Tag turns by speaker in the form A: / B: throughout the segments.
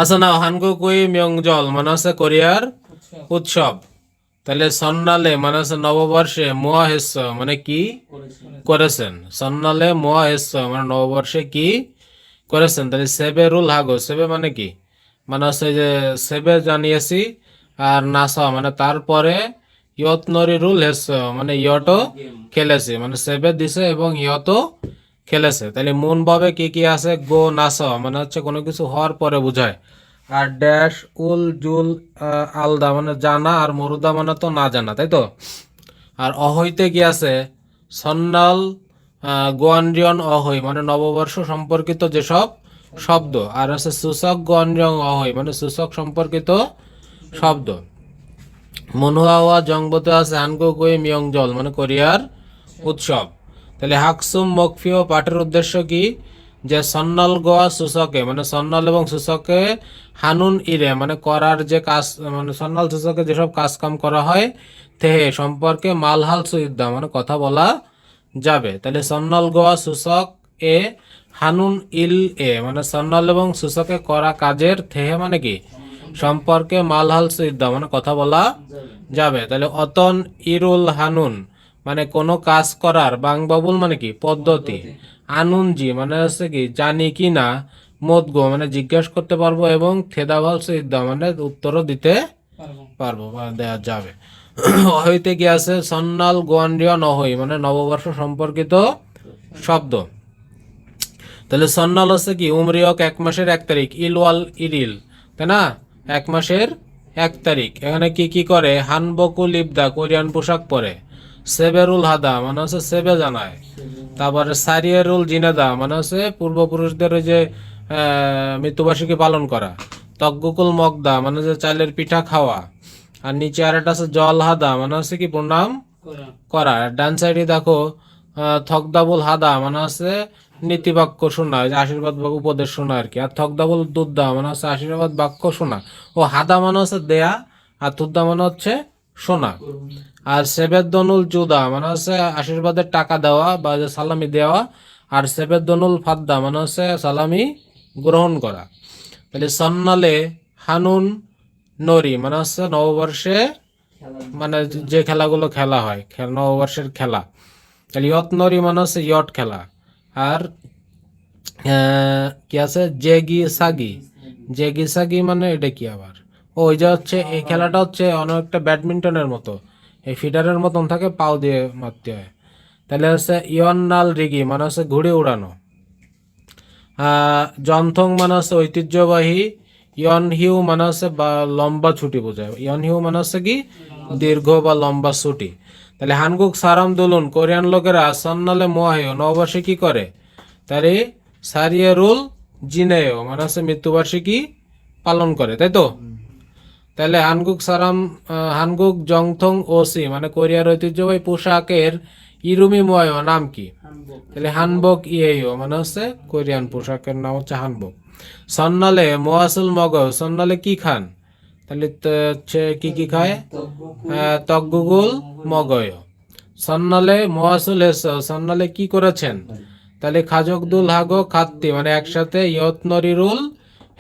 A: আচ্ছা নাও হানগকুই মিয়ংজল মানে হচ্ছে কোরিয়ার উৎসব। তাহলে সন্নালে মানে হচ্ছে নববর্ষে মোয়া হেস্য মানে কি করেছেন। সন্নালে মোয়া হেস্য মানে নববর্ষে কি করেছেন। তাহলে সেবে রুল হাগো, সেবে মানে কি, মানে হচ্ছে যে সেবে জানিয়েছি, আর নাসা মানে তারপরে, ইয়ত নরি রুল হেস্য মানে ইয়টো খেলেছে, মানে সেবে দিছে এবং ইয়তো খেলেছে। তাহলে মন ভাবে কি কি আছে, গো নাসা মানে হচ্ছে কোনো কিছু হওয়ার পরে বোঝায়, আর ড্যাশ উল জুল আলদা মানে জানা, আর মরুদা মানে তো না জানা, তাই তো। আর অহৈতে কি আছে, সন্ন্যাল গোয়ান্ডিয়ন অহৈ মানে নববর্ষ সম্পর্কিত যেসব শব্দ, আর আছে সূচক গোয়ান্ডিয়ন অহৈ মানে সূচক সম্পর্কিত শব্দ। মনুহাওয়া জংবতে আছে হানগকুই মিয়ংজল মানে কোরিয়ার উৎসব। তাহলে হাকসুম মকফিও পাঠের উদ্দেশ্য কি, যে সন্ন্যাল গোয়া সূচকে মানে সন্ন্যাল এবং সূচকে হানুন ইরে মানে করার যে কাজ, মানে সন্ন্যাল সূচকে যেসব কাজ কাম করা হয় তেহে সম্পর্কে মালহাল সুইদ্দা মানে কথা বলা যাবে। তাহলে সন্ন্যাল গোয়া সূচক এ হানুন ইল এ মানে সন্ন্যাল এবং সূচকে করা কাজের থেহে মানে কি সম্পর্কে মালহাল সুইদ্দা মানে কথা বলা যাবে। তাহলে অতন ইরুল হানুন মানে কোনো কাজ করার, বাংবাবুল মানে কি পদ্ধতি, আনুনজি মানে হচ্ছে কি জানি কি না, মোদগো মানে জিজ্ঞাসা করতে পারবো, এবং থেদাভাল সিদ্ধা মানে উত্তরও দিতে পারবো বা দেওয়া যাবে। অহৈতে কি আছে, সন্ন্যাল গোয়ান্ডিয়ন অহৈ মানে নববর্ষ সম্পর্কিত শব্দ। তাহলে সন্ন্যাল হচ্ছে কি উমরিয়ক 1 মাসের 1 তারিখ, ইলওয়াল ইরিল, তাই না, 1 মাসের 1 তারিখ। এখানে কি কি করে, হানবকু লিপদা কোরিয়ান পোশাক পরে, সেবেরুল হাদা মানে হচ্ছে সেবে জানায়, তারপরে সারিয়ারুল জিনাদা মানে হচ্ছে পূর্বপুরুষদের ওই যে মৃত্যুবার্ষিকী পালন করা, তজ্ঞকুল মগদা মানে যে চালের পিঠা খাওয়া, আর নিচে আর একটা আছে জল হাদা মানে হচ্ছে কি প্রণাম করা। ডান সাইডে দেখো থকদাবুল হাদা মানে হচ্ছে নীতিবাক্য শোনা, যে আশীর্বাদ বা উপদেশ শোনা আর কি। আর থকদাবুল দুদ্দা মানে হচ্ছে আশীর্বাদ বাক্য শোনা। ও হাদা মানে হচ্ছে দেয়া, আর তুদ্দা মানে হচ্ছে শোনা। আর সেবেদনুল জুদা মানে হচ্ছে আশীর্বাদের টাকা দেওয়া বা যে সালামি দেওয়া, আর সেবেদনুল ফাদ্দা মানে হচ্ছে সালামি গ্রহণ করা। তাহলে সন্নালে হানুন নরি মানে হচ্ছে নববর্ষে মানে যে খেলাগুলো খেলা হয়, নববর্ষের খেলা। তাহলে ইয়ত নরি মানে হচ্ছে ইয়ট খেলা। আর কি আছে জেগি সাগি, জেগি সাগি মানে এটা কি আবার, ওই যে হচ্ছে এই খেলাটা হচ্ছে অনেকটা ব্যাডমিন্টনের মতো, এই ফিডারের মতন থাকে, পাও দিয়ে মারতে হয়। তাহলে হচ্ছে ইয়ন্নাল রিগি মানে হচ্ছে ঘুড়ি উড়ানো। জনথং মানে হচ্ছে ঐতিহ্যবাহী, ইয়ন হিউ মানে হচ্ছে বা লম্বা ছুটি বোঝায়, ইয়ন হিউ মানে হচ্ছে কি দীর্ঘ বা লম্বা ছুটি। তাহলে হানগুক সারাম দুলুন কোরিয়ান লোকেরা সন্নালে মোয়াহেও নববর্ষে কি করে, তারে সারিয়া রুল জিনেও মানে হচ্ছে মৃত্যুবার্ষিকী পালন করে, তাই তো। তাহলে হানগুক সারাম হানগুক জংথং ওসি মানে কোরিয়ার ঐতিহ্যবাহী পোশাকের ইরুমি ময়ও নাম কি, তাহলে হানবক ইয়েও মানে হচ্ছে কোরিয়ান পোশাকের নাম হচ্ছে হানবক। সন্নালে মোয়াসুল মগজ সন্নালে কি খান, তাহলে তো হচ্ছে কি কি খায়, তগগুগুল মগয়। সন্নালে মোয়াসুল হেস সন্নালে কি করেছেন, তাহলে খাজকদুল হাগো খাত্তি মানে একসাথে ইয়তনরিরুল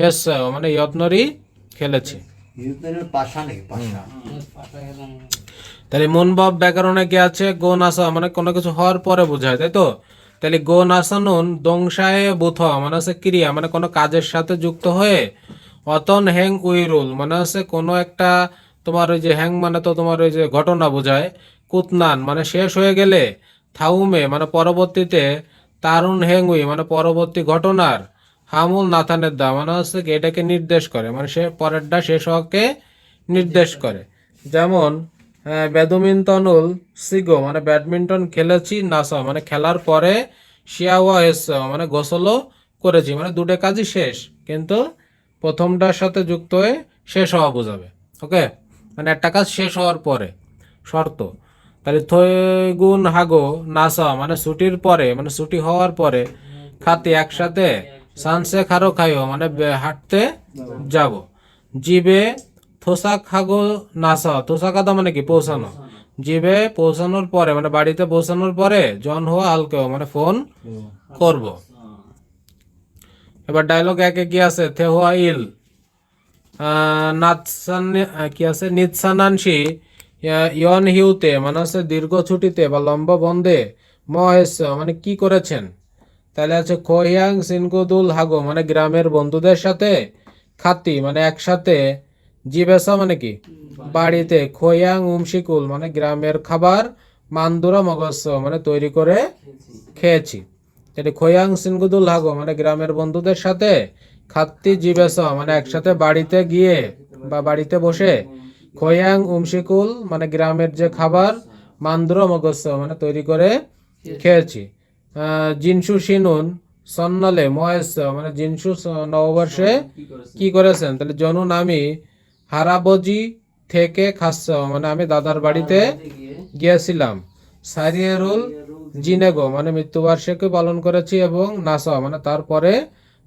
A: হেস মানে ইয়তনরি খেলেছে। তাহলে মনভাব ব্যাকরণে কি আছে, গো নাসা মানে কোনো কিছু হওয়ার পরে বোঝায়, তাই তো। তাহলে গো নাসানুন দংশায় বুথ মানে হচ্ছে ক্রিয়া মানে কোনো কাজের সাথে যুক্ত হয়ে, অতন হ্যাং উইরুল মানে হচ্ছে কোনো একটা, তোমার ওই যে হ্যাং মানে তো তোমার ওই যে ঘটনা বোঝায়, কুতনান মানে শেষ হয়ে গেলে, থাউমে মানে পরবর্তীতে, তারুণ হ্যাং উই মানে পরবর্তী ঘটনার, হামুল নাথানের দা মানে হচ্ছে কি এটাকে নির্দেশ করে, মানে সে পরেরটা শেষ হওয়াকে নির্দেশ করে। যেমন ব্যাডমিন্টনুল সিগো মানে ব্যাডমিন্টন খেলেছি, নাসা মানে খেলার পরে, শিয়াওয়া এস মানে গোসলও করেছি, মানে দুটো কাজই শেষ, কিন্তু প্রথমটার সাথে যুক্ত হয়ে শেষ হওয়া বোঝাবে। ওকে, মানে একটা কাজ শেষ হওয়ার পরে শর্ত। তাহলে থৈগুন হাগো নাসা মানে ছুটির পরে মানে ছুটি হওয়ার পরে, খাতে একসাথে, সানসে খারো খাইও মানে হাঁটতে যাব। জিবে থোসা খাগো নাসা, থোসা কাদা মানে কি পৌঁছানো, জিবে পৌঁছানোর পরে মানে বাড়িতে পৌঁছানোর পরে, জন হওয়া হালকেও মানে ফোন করব। এবার ডায়লগ একে কি আছে? থেহুয়া ইল নাৎসান কি আছে? নিৎসানানসি ইয়ন হিউতে মানে হচ্ছে দীর্ঘ ছুটিতে বা লম্বা বন্ধে মহেশ মানে কি করেছেন? তাহলে আছে খোয়াং সিনকুদুল হাগো মানে গ্রামের বন্ধুদের সাথে, খাতি মানে একসাথে, জিবেসা মানে কি বাড়িতে, খোয়াং উমশিকুল মানে গ্রামের খাবার, মান্দুরা মগস্য মানে তৈরি করে খেয়েছি। তাহলে খোয়াং সিনকুদুল হাগো মানে গ্রামের বন্ধুদের সাথে, খাত্তি জিবেসা মানে একসাথে বাড়িতে গিয়ে বা বাড়িতে বসে, খোয়াং উমশিকুল মানে গ্রামের যে খাবার, মান্দুরা মগস্য মানে তৈরি করে খেয়েছি। জিনসু শিনুন সন্নালে মহেশ মানে জিনসু নববর্ষে কি করেছেন? তাহলে জনুন আমি হারাবজি থেকে খাচ্ছ মানে আমি দাদার বাড়িতে গিয়েছিলাম। সারিয়েরুল জিনেগো মানে মৃত্যুবার্ষিকী পালন করেছি, এবং নাসা মানে তারপরে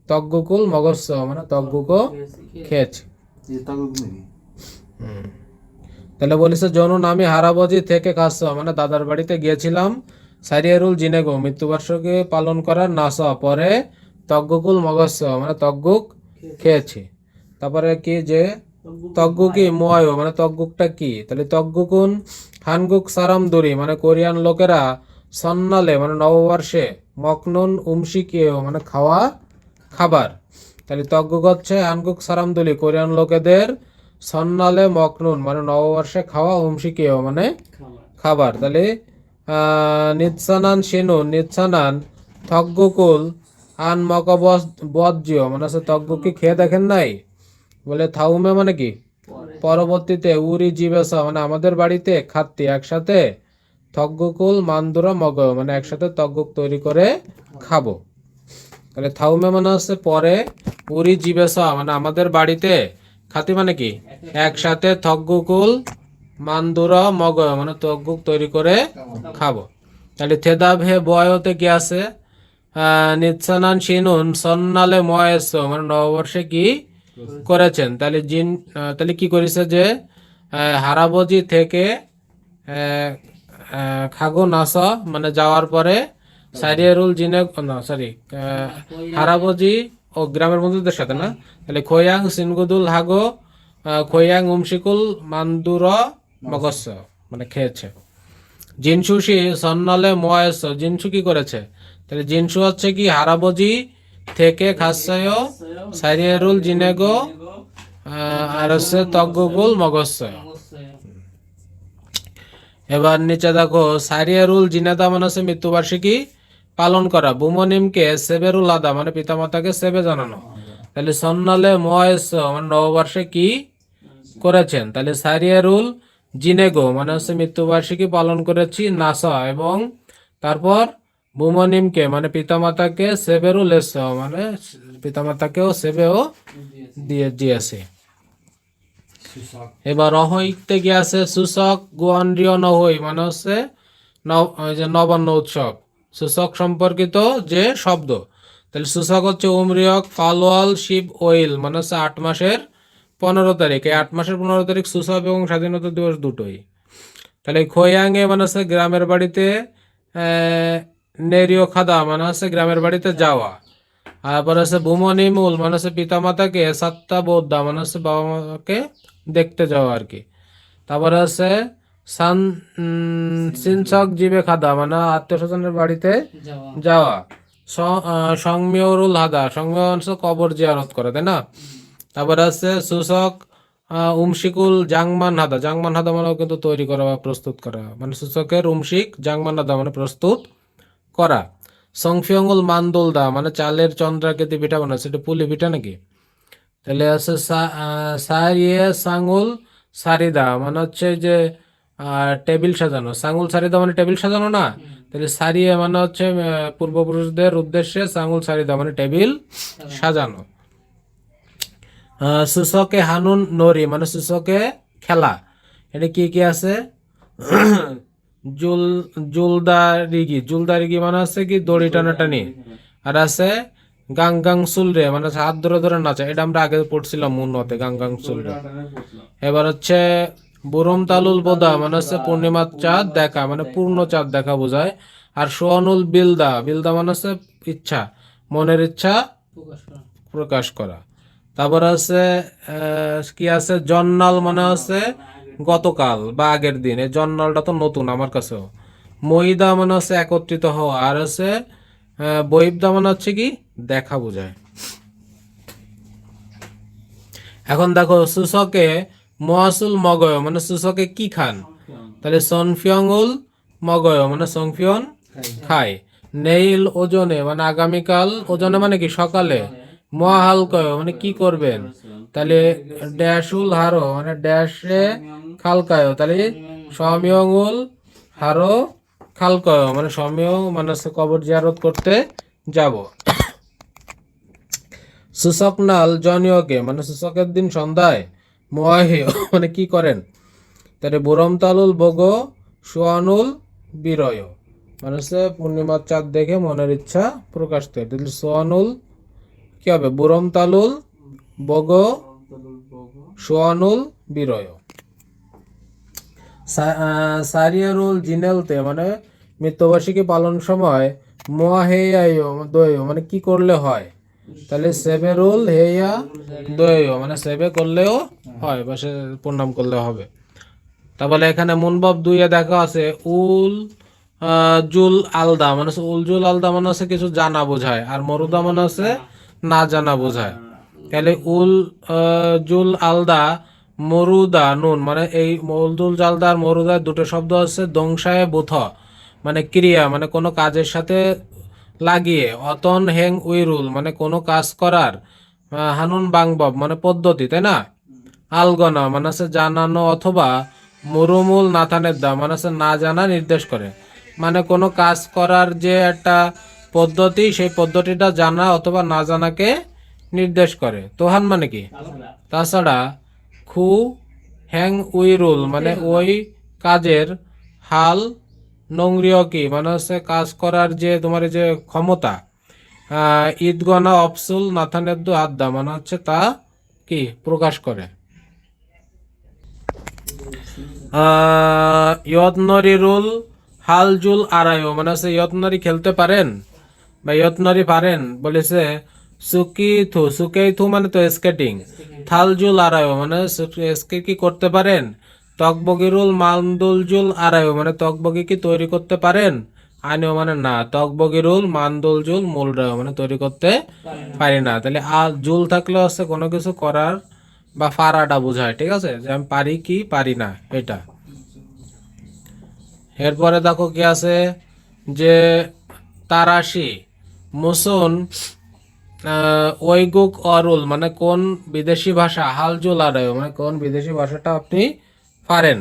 A: তগ্গুকুল মগস্য মানে তগ্গুকো খেয়েছি। তাহলে বলেছে জনুন আমি হারাবজি থেকে খাচ্ছ মানে দাদার বাড়িতে গিয়েছিলাম। সারিয়ারুল জিনেগো মৃত্যুবার্ষিকী পালন করার নাসা পরে তগ্গুকুল মগস্য মানে তগ্গুক খেয়েছি। তারপরে কি যে তগ্গুকি মোয়ায়ো মানে তগ্গুকটা কি? তাহলে তগ্গুকুন হানগুক সারামদুরি মানে কোরিয়ান লোকেরা, সন্নালে মানে নববর্ষে, মকনুন উমশিকেও মানে খাওয়া খাবার। তাহলে তগ্গুক হচ্ছে হানগুক সারামদুলি কোরিয়ান লোকেদের, সন্নালে মকনুন মানে নববর্ষে খাওয়া, উমশিকেও মানে খাবার। তাহলে নিৎসানান শিনু নিৎসানান থগ্গুকুল আন মকবজ্য মানে হচ্ছে তগ্গুকি খেয়ে দেখেন নাই? বলে থাউমে মানে কি পরবর্তীতে, উরি জিবেসা মানে আমাদের বাড়িতে, খাত্তি একসাথে, থগ্গুকুল মান্দুরা মগ মানে একসাথে তগ্গুক তৈরি করে খাবো। তাহলে থাউমে মানে হচ্ছে পরে, উরি জিবেসা মানে আমাদের বাড়িতে, খাতি মানে কি একসাথে, থগ্গুকুল মান্দুরা মগ মানে তগ্গুক তৈরি করে খাবো। তাহলে থেদাব হে বয়তে কি আছে? নিৎসানান শিনুন সন্নালে ময়েস মানে নববর্ষে কি করেছেন? তাহলে তাহলে কি করেছে যে হারাবজি থেকে খাগো নাসা মানে যাওয়ার পরে, সারিয়ারুল জিনে না সরি হারাবজি ও গ্রামের বন্ধুদের সাথে না, তাহলে খোয়াং সিনগুদুল হাগো খোয়াং উমশিকুল মান্দুর মগস্য মানে খেয়েছে। জিনসুশি সন্নালে ময়েস জিনসু কি করেছে? তাহলে জিনসু হচ্ছে কি হারাবজি থেকে খাসায়, সারিয়ারুল জিনেগো আর হচ্ছে তগ্গুকুল মগস্য। এবার নিচে দেখো, সারিয়ারুল জিনেদা মানে হচ্ছে মৃত্যুবার্ষিকী পালন করা, বুমনিমকে সেবেরুল আদা মানে পিতামাতাকে সেবে জানানো। তাহলে সন্নালে ময়েস মানে নববর্ষে কি করেছেন? তাহলে সারিয়ারুল জিনেগো মানে হচ্ছে মৃত্যুবার্ষিকী পালন করেছি, নাসা এবং তারপর বুমনিমকে মানে পিতামাতাকে সেবেরুল এস মানে পিতামাতাকেও সেবেও দিয়েছে। এবার অহৈতে গিয়ে আছে সুসক গুয়ান্ড্রিয় নহই মানে হচ্ছে যে নবান্ন উৎসব, সুসক সম্পর্কিত যে শব্দ। তাহলে সুসক হচ্ছে উমরিয়ক ফালোয়াল শিব ওইল মানে হচ্ছে 8 মাসের 15 তারিখ। এই 8 মাসের 15 তারিখ সুসব এবং স্বাধীনতা দিবস দুটোই। তাহলে খোয়াংয়ে মানে হচ্ছে গ্রামের বাড়িতে, নেরিও খাদা মানে হচ্ছে গ্রামের বাড়িতে যাওয়া। তারপর হচ্ছে বুমনিমুল মানে হচ্ছে পিতামাতাকে, সাত্তা বোদ্ধা মানে হচ্ছে বাবা মাকে দেখতে যাওয়া আর কি। তারপরে হচ্ছে সিনসক জিবে খাদা মানে আত্মীয় স্বজনের বাড়িতে যাওয়া। সংমিয়রুল হাদা সংমিয় হচ্ছে কবর জিয়ারত করে, তাই না? তারপরে হচ্ছে সুসক উমশিকুল জাংমান হাদা, জাংমান হাদা মানে কিন্তু তৈরি করা বা প্রস্তুত করা, মানে সূচকের উমশিক জাংমান হাদা মানে প্রস্তুত করা। সংফিয়ঙ্গুল মান্দুলদা মানে চালের চন্দ্রাকৃতি পিঠা বানায়, সেটা পুলি পিঠা নাকি? তাহলে আছে সারিয়ে সাঙ্গুল সারিদা মানে হচ্ছে যে টেবিল সাজানো, সাঙ্গুল সারিদা মানে টেবিল সাজানো না? তাহলে সারিয়ে মানে হচ্ছে পূর্বপুরুষদের উদ্দেশ্যে, সাঙ্গুল সারিদা মানে টেবিল সাজানো। সুসকে হানুন নরি মানে সুসকে খেলা, এটা কি কি আছে? জুলদারিগি, জুলদারিগি মানে হচ্ছে কি দড়ি টানাটানি। আর আছে গাং গাং সুলরে মানে হাত ধরে ধরে নাচা, এটা আমরা আগে পড়ছিলাম মুন্নতে, গাং গাং সুলরে। এবার হচ্ছে বুরম তালুল বোদা মানে হচ্ছে পূর্ণিমার চাঁদ দেখা মানে পূর্ণ চাঁদ দেখা বোঝায়। আর সোয়ানুল বিলদা, বিলদা মানে হচ্ছে ইচ্ছা, মনের ইচ্ছা প্রকাশ করা। তারপর আছে কি আছে, জন্নাল মানে হচ্ছে গতকাল বা আগের দিন, এই জন্নালটা তো নতুন আমার কাছেও। মহিদা মানে হচ্ছে একত্রিত হওয়া, আর হচ্ছে বহিবদা মানে হচ্ছে কি দেখা বোঝায়। এখন দেখো সূচকে মহাসুল মগয় মানে সূচকে কি খান, তাহলে সনফিয়ংউল মগয় মানে সংফিয়ন খায়। নেইল ওজনে মানে আগামীকাল, ওজনে মানে কি সকালে। মহাহালকয় মানে কি করবেন, তাহলে ড্যাশুল হারো মানে ড্যাশে খালকায়, তাহলে সমিয়ংউল হারো খালকয় মানে সমিয়ং মানে হচ্ছে কবর জিয়ারত করতে যাব। সূচকনাল জনীয়কে মানে সূচকের দিন সন্ধ্যায় মোয়াহে মানে কি করেন, তাহলে বোরম তালুল বগ সোয়ানুল বিরয় মানে হচ্ছে পূর্ণিমার চাঁদ দেখে মনের ইচ্ছা প্রকাশ করে। তাহলে সোয়ানুল কি হবে, বোরম তালুল বগ সোয়ানুল বিরয়। সারিয়ারুল জিনেলতে মানে মৃত্যুবার্ষিকী পালন সময় মোয়াহেয়ায় দয় মানে কি করলে হয়, তাহলে সেবেরুল হেয়া দয় মানে সেবে করলেও হয় বা সে প্রণাম করলে হবে। তারপরে এখানে মুনবাব 2 দেখা আছে উল জুল আলদা মানে হচ্ছে উল জুল আলদা মানে হচ্ছে কিছু জানা বোঝায়, আর মরুদা মানে হচ্ছে না জানা বোঝায়। তাহলে উল জুল আলদা মরুদা নুন মানে এই উল জুল জালদা আর মরুদা দুটো শব্দ আছে দংশায় বুথ মানে ক্রিয়া মানে কোনো কাজের সাথে লাগিয়ে। অতন হেং উইরুল মানে কোনো কাজ করার। হানুন বাংবব মানে পদ্ধতি, তাই না। আলগনা মানে হচ্ছে জানানো অথবা মুরুমুল নাথানের দা মানে হচ্ছে না জানা নির্দেশ করে, মানে কোনো কাজ করার যে একটা পদ্ধতি সেই পদ্ধতিটা জানা অথবা না জানাকে নির্দেশ করে। তোহান মানে কি তাছাড়া। খু হ্যাং উইরুল মানে ওই কাজের। হাল নংরিয় কি মানে হচ্ছে কাজ করার যে তোমার এই যে ক্ষমতা। ঈদগনা অফসুল নাথানের দু আড্ডা মানে হচ্ছে তা কি প্রকাশ করে। ইয়তনরিরুল হালজুল আড়াইও মানে হচ্ছে ইয়তনরি খেলতে পারেন বা ইয়তনরি পারেন বলেছে। সুকি থু মানে তো স্কেটিং। থালজুল আড়াইও মানে স্কেট কি করতে পারেন। তকবগিরুল মান্দুলজুল আড়াইও মানে তকবগি কি তৈরি করতে পারেন। আইনও মানে না, তকবগিরুল মান্দুলজুল মূলরাও মানে তৈরি করতে পারি না। তাহলে জুল থাকলে হচ্ছে কোনো কিছু করার বা ফারাটা বোঝায়, ঠিক আছে, যে আমি পারি কি পারি না এটা। এরপরে দেখো কি আছে যে তারাশি মুসুন ওইগুক অরুল মানে কোন বিদেশি ভাষা। হালজুল আড়ায় মানে কোন বিদেশি ভাষাটা আপনি পারেন।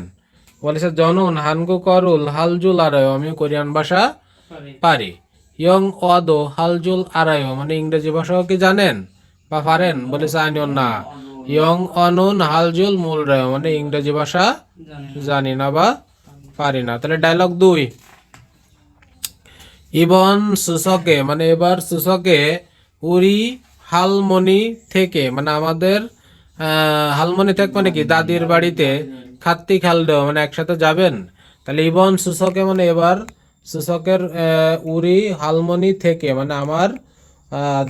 A: বলেছে জনুন হানগুক অরুল হালজুল আড়ায় আমি কোরিয়ান ভাষা পারি। ইয়ং অদো হালজুল আড়ায় মানে ইংরেজি ভাষাও কি জানেন বা পারেন, বলেছে আইন না। ইয়ং অনুন হালজুল মূল রায় মানে ইংরেজি ভাষা জানি না বা পারি না। তাহলে ডায়লগ 2, ইবন সূচকে মানে এবার সূচকে উরি হালমনি থেকে মানে আমাদের হালমনি থেকে মানে কি দাদির বাড়িতে খাত্তি খাল দেওয়া মানে একসাথে যাবেন। তাহলে ইবন সূচকে মানে এবার সূচকের উরি হালমনি থেকে মানে আমার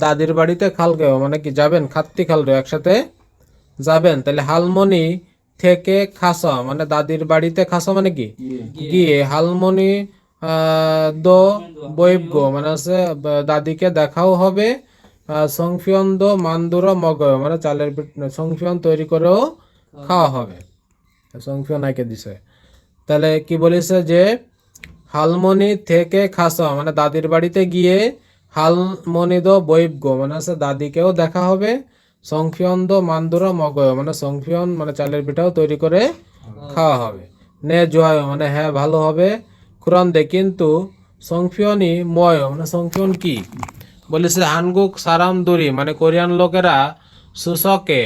A: দাদির বাড়িতে খালগেও মানে কি যাবেন, খাত্তি খাল দেওয়া একসাথে যাবেন। তাহলে হালমনি থেকে খাসা মানে দাদির বাড়িতে খাসা মানে কি গিয়ে। হালমনি দো বৈব মানে আছে দাদিকে দেখাও হবে। সংফিয়ন দো মান্দুরা মগয় মানে চালের সংফিয়ন তৈরি করেও খাওয়া হবে। সংফিয়ন আইকে দিছে। তাহলে কি বলেছে যে হালমনি থেকে খাসা মানে দাদির বাড়িতে গিয়ে। হালমনি দো বৈব মানে আছে দাদিকেও দেখা হবে। সংফিয়ন দো মান্দুরা মগয় মানে সংফিয়ন মানে চালের পিঠাও তৈরি করে খাওয়া হবে। নে জয় মানে হ্যাঁ ভালো হবে। কুরআন দে কিন্তু সংফিয়নই ময় মানে সংফিয়ন কি বলেছে। হানগুক সারাম দুরি মানে কোরিয়ান লোকেরা সূচকে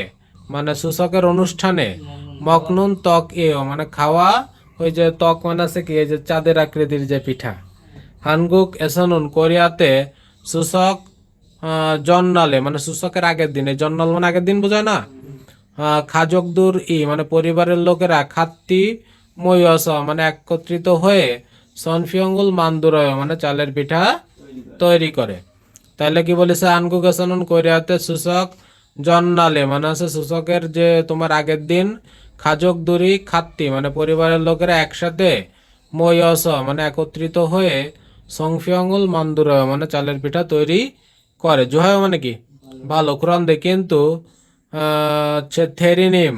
A: মানে সূচকের অনুষ্ঠানে মকনুন ত্বক মানে খাওয়া ওই যে ত্বক মানে আছে কি এই যে চাঁদের আকৃতির যে পিঠা। হানগুক এসনুন কোরিয়াতে সূচক জন্নালে মানে সূচকের আগের দিনে, জন্নাল মানে আগের দিন বোঝায় না। খাজক দূর মানে পরিবারের লোকেরা খাত্তি ময়স মানে একত্রিত হয়ে সনফিয়ঙ্গুল মান্দুরয় মানে চালের পিঠা তৈরি করে। তাহলে কি বলেছে আনকু গেছনন করিয়াতে সূচক জন্নালে মানে আছে সূচকের যে তোমার আগের দিন খাজক দুরি খাত্তি মানে পরিবারের লোকেরা একসাথে ময়স মানে একত্রিত হয়ে সংফিয়ঙ্গুল মান্দুরয় মানে চালের পিঠা তৈরি করে। জোহায় মানে কি ভালো ক্রন্দে, কিন্তু হচ্ছে থেরিনিম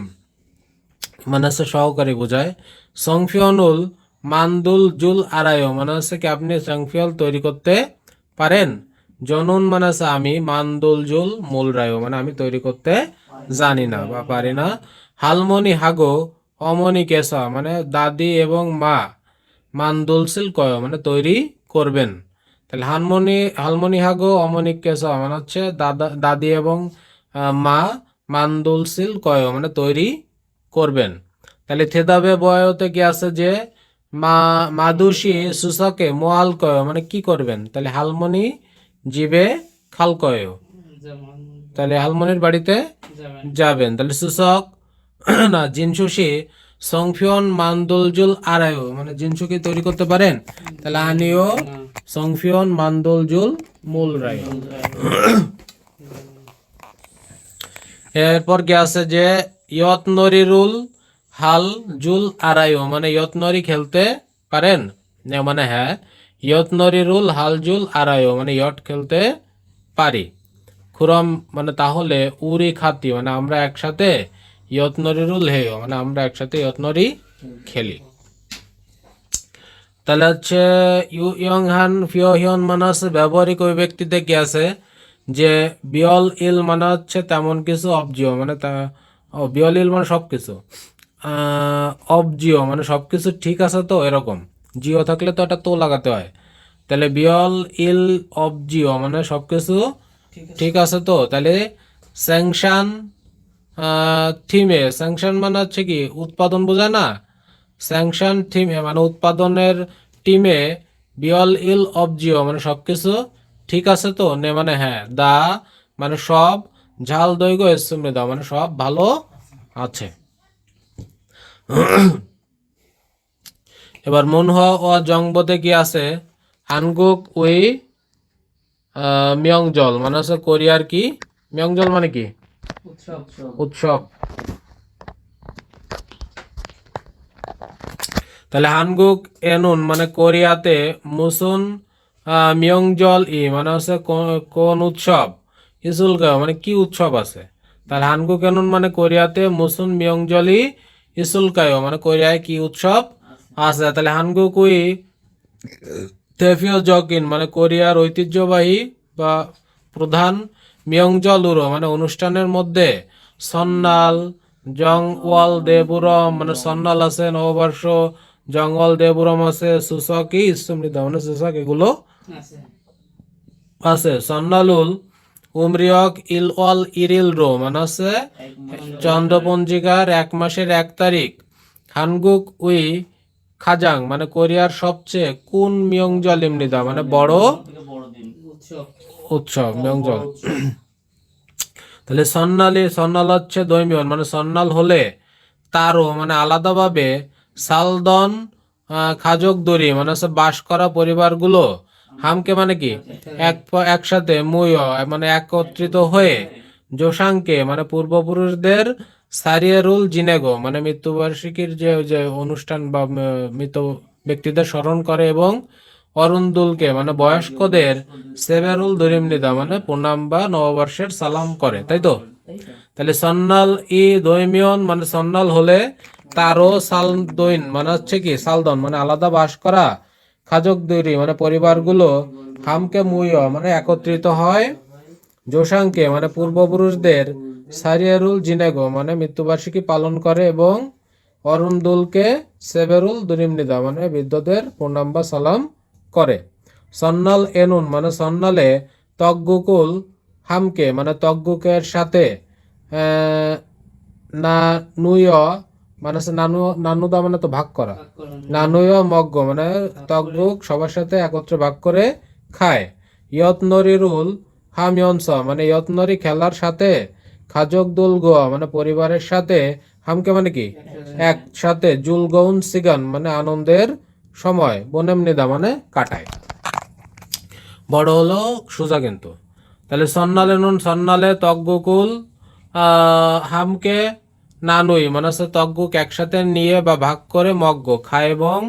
A: মানে হচ্ছে সহকারী বোঝায়। সংফিয়নুল মান্দুল জুল আড়াইও মানে হচ্ছে কি আপনি সংফিয়ল তৈরি করতে পারেন। জনুন মানে হচ্ছে আমি, মান্দুল জুল মূল রায়ও মানে আমি তৈরি করতে জানি না বা পারি না। হালমনি হাগো অমনি কেসা মানে দাদি এবং মা মান্দুলশীল কয় মানে তৈরি করবেন। তাহলে হালমনি হাগো অমনি কেসা মানে হচ্ছে দাদি এবং মা মান্দুলশীল কয় মানে তৈরি করবেন। তাহলে থেদাবে বয়তে কি আছে যে মাদুসি সুসকে মোয়াল কয় মানে কি করবেন। তাহলে হালমনি জিবে খাল কয়, তাহলে হালমনির বাড়িতে যাবেন। তাহলে সুসক না জিনসুসি সংফিয়ন মান্দুলজুল আড়াইও মানে জিনসু কি তৈরি করতে পারেন। তাহলে আনিও সংফিয়ন মান্দুলজুল মূল রায়। এরপর কি আছে যে ইয়তনরিরুল হাল জুল আড়াইও মানে ইয়তনরি খেলতে পারেন মানে হ্যাঁ ইয়তনরিরুল হাল জুল আড়াইও মানে ইয়ট খেলতে পারি। খুরম মানে তাহলে উরি খাতি মানে আমরা একসাথে ইয়তনরিরুল হেয় মানে আমরা একসাথে ইয়তনরি খেলি। তাহলে হচ্ছে ইয়ংহান ফিওহিয়ন মানে হচ্ছে ব্যবহারিক ওই ব্যক্তিতে কি আছে যে বিয়ল ইল মানে হচ্ছে তেমন কিছু অবজিও মানে বিয়ল ইল মানে সব কিছু, অবজিও মানে সব কিছু ঠিক আছে তো এরকম, জিও থাকলে তো এটা তো লাগাতে হয়। তাহলে বিয়ল ইল অবজিও মানে সব কিছু ঠিক আছে তো। তাহলে স্যাংশন থিমে, স্যাংশন মানে হচ্ছে কি উৎপাদন বোঝায় না, স্যাংশন থিমে মানে উৎপাদনের টিমে বিয়ল ইল অবজিও মানে সবকিছু ঠিক আছে তো নে মানে হ্যাঁ, দা মানে সব, ঝাল দৈর্ঘ্য এসমৃদা মানে সব ভালো আছে। এবার মনহ ও জংবতে কি আছে হানগুক উই মিয়ংজল মানে হচ্ছে কোরিয়ার কি মিয়ংজল মানে কি উৎসব। তাহলে হানগুক এনুন মানে কোরিয়াতে মুসুন মিয়ংজল ই মানে হচ্ছে কোন উৎসব, ইসুলগাঁও মানে কি উৎসব আছে। তাহলে হানগুক এনুন মানে কোরিয়াতে মুসুন মিয়ংজলি ইসুলকায়ও মানে কোরিয়ায় কি উৎসব আছে। তাহলে হানগুক উই তেফিও জকিন মানে কোরিয়ার ঐতিহ্যবাহী বা প্রধান মিয়ংজল উরো মানে অনুষ্ঠানের মধ্যে সন্নাল জংওয়াল দেবুরম মানে সন্নাল আছে নববর্ষ, জঙ্গল দেবুরম আছে, সুসকি ইসমৃদ্ধ মানে সুসক এগুলো আছে। সন্নালুল উমরিয়ক ইল অল ইরিল রো মানে আছে চন্দ্রপঞ্জিকার 1 মাসের 1 তারিখ। হানগুক উই খাজাং মানে কোরিয়ার সবচেয়ে কোন মিয়ংজল ইমৃদা মানে বড় উৎসব মিয়ংজল। তাহলে সন্নাল হচ্ছে দৈমিয়ন মানে সন্নাল হলে তারও মানে আলাদাভাবে সালদন খাজক দড়ি মানে হচ্ছে বাস করা পরিবারগুলো হামকে মানে কি একসাথে মুয় মানে একত্রিত হয়ে জোসাংকে মানে পূর্বপুরুষদের সারিয়ারুল জিনেগো মানে মৃত্যুবার্ষিকীর যে অনুষ্ঠান বা মৃত ব্যক্তিদের স্মরণ করে এবং অরুণদুলকে মানে বয়স্কদের সেবেরুল দরিমনিদা মানে প্রণাম বা নববর্ষের সালাম করে, তাই তো। তাহলে সন্নাল ই দৈমিয়ন মানে সন্নাল হলে তারও সালদৈন মানে হচ্ছে কি সালদন মানে আলাদা বাস করা খাজক দৈরি মানে পরিবারগুলো হামকে মুয় মানে একত্রিত হয় জোসাংকে মানে পূর্বপুরুষদের সারিয়ারুল জিনেগো মানে মৃত্যুবার্ষিকী পালন করে এবং অরুণদুলকে সেবেরুল দুরিমনিদা মানে বৃদ্ধদের প্রণাম বা সালাম করে। সন্নাল এনুন মানে সন্নালে তগ্গুকুল হামকে মানে তগ্গুকের সাথে না নুয় মানে নানুদা মানে তো ভাগ করা, নানুয় মগ্গ মানে তগ্গুক সবার সাথে একত্রে ভাগ করে খায়। ইয়তনরিরুল হাময়নস মানে ইয়তনরি খেলার সাথে খাজক দুল গোয়া মানে পরিবারের সাথে হামকে মানে কি একসাথে জুল গৌন সিগান মানে আনন্দের সময় বনেমনিদা মানে কাটায়। বড় হলো সোজা কিন্তু তাহলে সন্নালে নুন সন্নালে তজ্ঞকুল হামকে নানুই মানে হচ্ছে তজ্ঞুক একসাথে নিয়ে বা ভাগ করে মগ্গ খায় এবং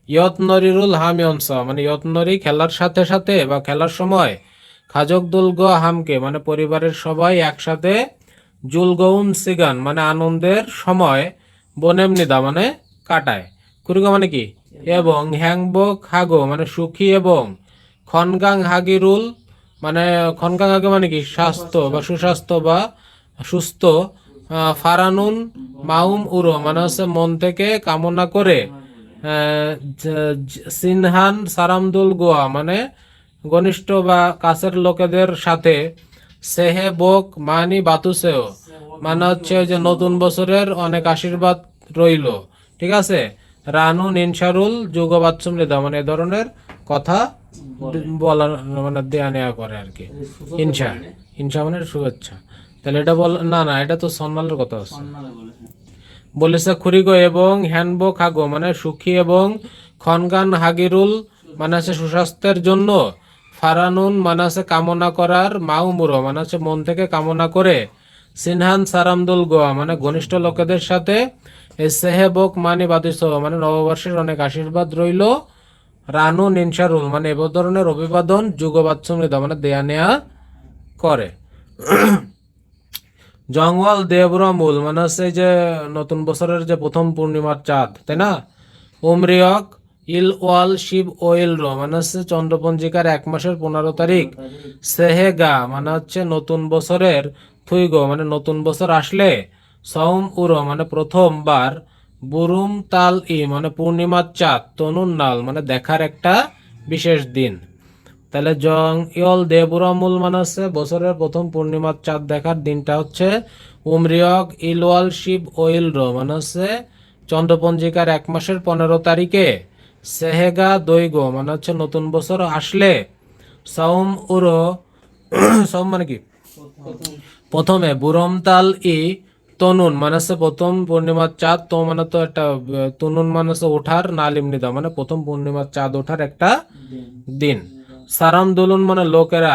A: ইয়তনরিরুল হামিয়ংস মানে ইয়তনরি খেলার সাথে সাথে বা খেলার সময় খাজক দুলগ হামকে মানে পরিবারের সবাই একসাথে জুলগৌন সিগান মানে আনন্দের সময় বনেমনিদা মানে কাটায় কুরিগো মানে কি এবং হ্যাংব খাগো মানে সুখী এবং খনগাং হাগিরুল মানে খনগাং হাগে মানে কি স্বাস্থ্য বা সুস্বাস্থ্য বা সুস্থ ফারানুন মাউম উরো মানে হচ্ছে মন থেকে কামনা করে সিনহান সারামদুল গোয়া মানে ঘনিষ্ঠ বা কাছের লোকেদের সাথে সেহে বোক মানি বাতুসেও মানে হচ্ছে যে নতুন বছরের অনেক আশীর্বাদ রইল, ঠিক আছে। রানু নিনসারুল যুগ বাচ্চুমৃদা মানে এ ধরনের কথা বলা মানে দেয়া নেওয়া করে আর কি। ইনসা ইনসা মানে শুভেচ্ছা। তাহলে এটা বল না না এটা তো সন্ন্যালের কথা আছে। বলেছে খুরিগো এবং হ্যানবো খাগো মানে সুখী এবং খনগান হাগিরুল মানে আছে সুস্বাস্থ্যের জন্য ফারানুন মানে আছে কামনা করার মাউমুরো মানে আছে মন থেকে কামনা করে সিনহান সারামদুল গোয়া মানে ঘনিষ্ঠ লোকেদের সাথে সেহেবক মানে বাদিস মানে নববর্ষের অনেক আশীর্বাদ রইল। রানু নিনসারুল মানে এ ধরনের অভিবাদন যুগবাচ্ছমৃদা মানে দেয়া নেয়া করে। জঙ্গল দেবরমুল মানে হচ্ছে যে নতুন বছরের যে প্রথম পূর্ণিমার চাঁদ, তাই না। উমরিয়ক ইল ওয়াল শিব ওয়েল র মানে হচ্ছে চন্দ্রপঞ্জিকার 1 মাসের 15 তারিখ সেহেগা মানে হচ্ছে নতুন বছরের থুইগো মানে নতুন বছর আসলে সৌম উরো মানে প্রথমবার বুরুম তাল ই মানে পূর্ণিমার চাঁদ তনুন নাল মানে দেখার একটা বিশেষ দিন। তাহলে জং ইয়ল দেবুরামুল মানে হচ্ছে বছরের প্রথম পূর্ণিমার চাঁদ দেখার দিনটা হচ্ছে উমরিয়ক ইলওয়াল শিব ওইল র মানে হচ্ছে চন্দ্রপঞ্জিকার 1 মাসের 15 তারিখে সেহেগা দৈগো মানে হচ্ছে নতুন বছর আসলে সৌম উরো সৌম মানে কি প্রথমে বুরমতাল ই তনুন মানে হচ্ছে প্রথম পূর্ণিমার চাঁদ তো মানে তো একটা তনুন মানে হচ্ছে ওঠার নালিমনিদা মানে প্রথম পূর্ণিমার চাঁদ ওঠার একটা দিন। সারাম দুলুন মানে লোকেরা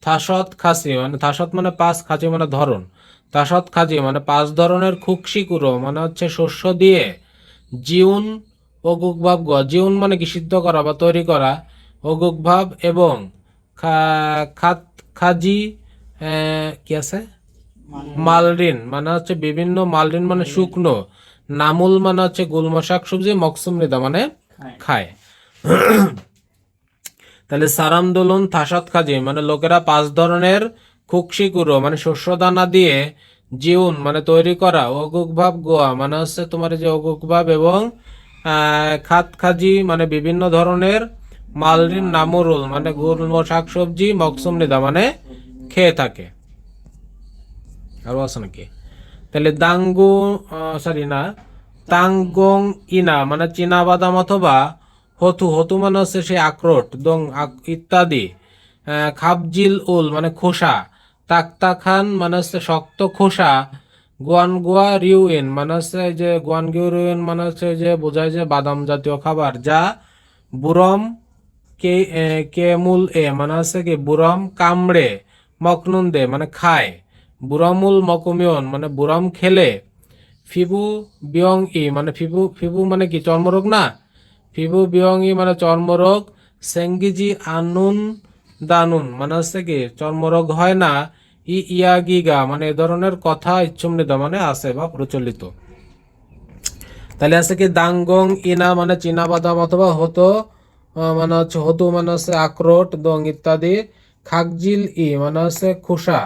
A: থাসত খাসি মানে থাসত মানে 5 খাঁচি মানে ধরন তাসত খাজি মানে 5 ধরনের খুকসি কুরো মানে হচ্ছে শস্য দিয়ে জিউন অগুকভাব জিউন মানে কি সিদ্ধ করা বা তৈরি করা অগুকভাব এবং খাজি কি আছে মালরিন মানে হচ্ছে বিভিন্ন মালরিন মানে শুকনো নামুল মানে হচ্ছে গুলমা শাক সবজি মকসুমৃদা মানে খায়। তাহলে সারাম দোলন থাসাত খাজি মানে লোকেরা 5 ধরনের খুকসি কুড়ো মানে শস্য দানা দিয়ে জিউন মানে তৈরি করা অগুক ভাব গোয়া মানে হচ্ছে তোমার যে অগুক ভাব এবং খাত খাজি মানে বিভিন্ন ধরনের মালরিন নামুরুল মানে গুলমা শাকসবজি মকসুমৃদা মানে খেয়ে থাকে। আরো আছে নাকি? তাহলে দাঙ্গু সরি না তাঙ্গং ইনা মানে চীনা বাদাম অথবা হতু হতু মানে হচ্ছে সেই আখরোট দং ইত্যাদি খাবজিল উল মানে খোসা তাকতাখান মানে হচ্ছে শক্ত খোসা গোয়ানগুয়া রিউইন মানে হচ্ছে যে গোয়ানগুয়া রিউইন মানে হচ্ছে যে বোঝায় যে বাদাম জাতীয় খাবার যা বুরম কেমুল মানে হচ্ছে কি বুরম কামড়ে মকনুন দে মানে খায় বুরামুল মকুমিয়ন মানে বুরাম খেলে ফিবু বিয়ং ই মানে ফিবু ফিবু মানে কি চর্মরোগ না ফিবু বিয়ং ই মানে চর্মরোগ সেঙ্গিজি আনুন দানুন মানে হচ্ছে কি চর্মরোগ হয় না ইয়াগিগা মানে এ ধরনের কথা ইচ্ছুমৃদা মানে আছে বা প্রচলিত। তাহলে আছে কি দাঙ্গং ইনা মানে চীনা বাদাম অথবা হতো মানে হচ্ছে হতু মানে হচ্ছে আখরোট দং ইত্যাদি খাকজিল ই মানে হচ্ছে খোসা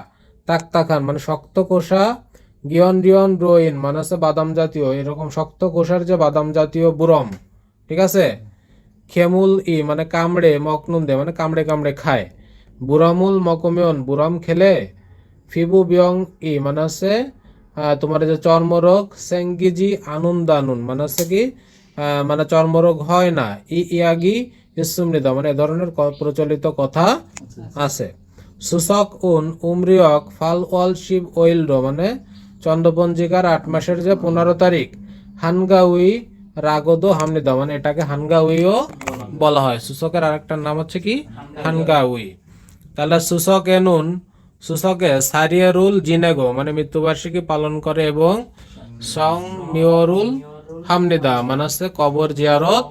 A: তাকতাখান মানে শক্ত কোষা গিয়ন রোইন মানে হচ্ছে বাদাম জাতীয় এরকম শক্ত কোষার যে বাদাম জাতীয় বুরম, ঠিক আছে। খেমুল ই মানে কামড়ে মকনুন দে মানে কামড়ে কামড়ে খায় বুরামুল মকমিয়ন বুরাম খেলে ফিবু বিয়ং ই মানে হচ্ছে তোমার যে চর্মরোগ সেঙ্গিজি আনুন মানে হচ্ছে কি মানে চর্মরোগ হয় না ইয়াগি ইসুমৃদা মানে এ ধরনের প্রচলিত কথা আছে। সুসক উমরিয়ক ফাল ওয়াল শিব ওয়েল মানে চন্দ্রপঞ্জিকার 8 মাসের যে 15 তারিখ হানগাউই রাগদো হামনিদা মানে এটাকে হানগাউইও বলা হয়। সুসকের আরেকটা নাম হচ্ছে কি হানগাউই। তাহলে সূচক এনুন সূচকে সারিয়ারুল জিনেগো মানে মৃত্যুবার্ষিকী পালন করে এবং সং মিওরুল হামনিদা মানে হচ্ছে কবর জিয়ারত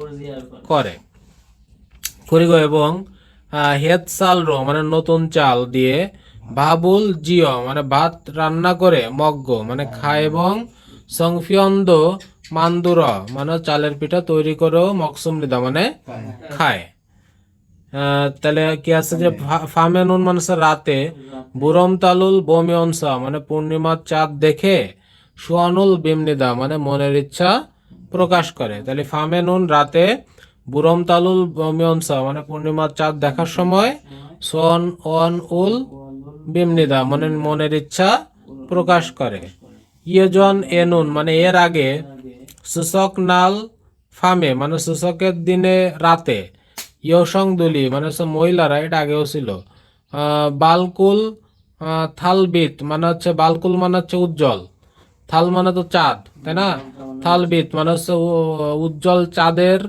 A: করে করিগো এবং হেদ চাল রো মানে নতুন চাল দিয়ে ভাবুল জিও মানে ভাত রান্না করে মগ্গ মানে খায় এবং সংফিয়ন্দ মান্দুর মানে চালের পিঠা তৈরি করেও মকসুমনিদা মানে খায়। তাহলে কি আছে যে ফামেনুন মানে রাতে বুরম তালুল বমি অংশা মানে পূর্ণিমার চাঁদ দেখে সুয়ানুল বিমনিদা মানে মনের ইচ্ছা প্রকাশ করে। তাহলে ফামেনুন রাতে বুরম তালুল বমি অংশা মানে পূর্ণিমার চাঁদ দেখার সময় সোন ওয়ান উল বিমনিদা মানে মনের ইচ্ছা প্রকাশ করে। ইয়জন এনুন মানে এর আগে সূচক নাল ফামে মানে সূচকের দিনে রাতে ইয়সং দুলি মানে হচ্ছে মহিলারা, এটা আগেও ছিল। বালকুল থালবিত মানে হচ্ছে বালকুল মানে হচ্ছে উজ্জ্বল, থাল মানে তো চাঁদ তাই না, থালবিত মানে হচ্ছে উজ্জ্বল চাঁদের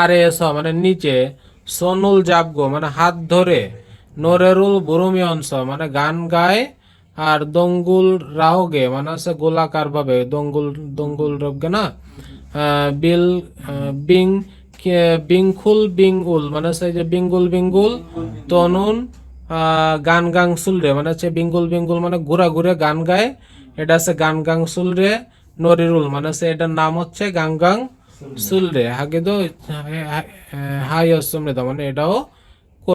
A: আরে এস মানে নিচে সোনুল জাবগো মানে হাত ধরে নোরেরুল বুরুমি অংশ মানে গান গায় আর দঙ্গুল রাহগে মানে হচ্ছে গোলাকার ভাবে দঙ্গুল দঙ্গুল রবগে না বিল বিং বিংখুল বিংউল মানে হচ্ছে যে বিঙ্গুল বিঙ্গুল তনুন গান গাং সুলরে মানে হচ্ছে বিঙ্গুল বিঙ্গুল মানে ঘুরা ঘুরে গান গায়, এটা হচ্ছে গান গাং সুলরে নরিরুল মানে হচ্ছে এটার নাম হচ্ছে গান গাং সুলরে হাগে তো হাই অসমৃদ্ধ মানে এটাও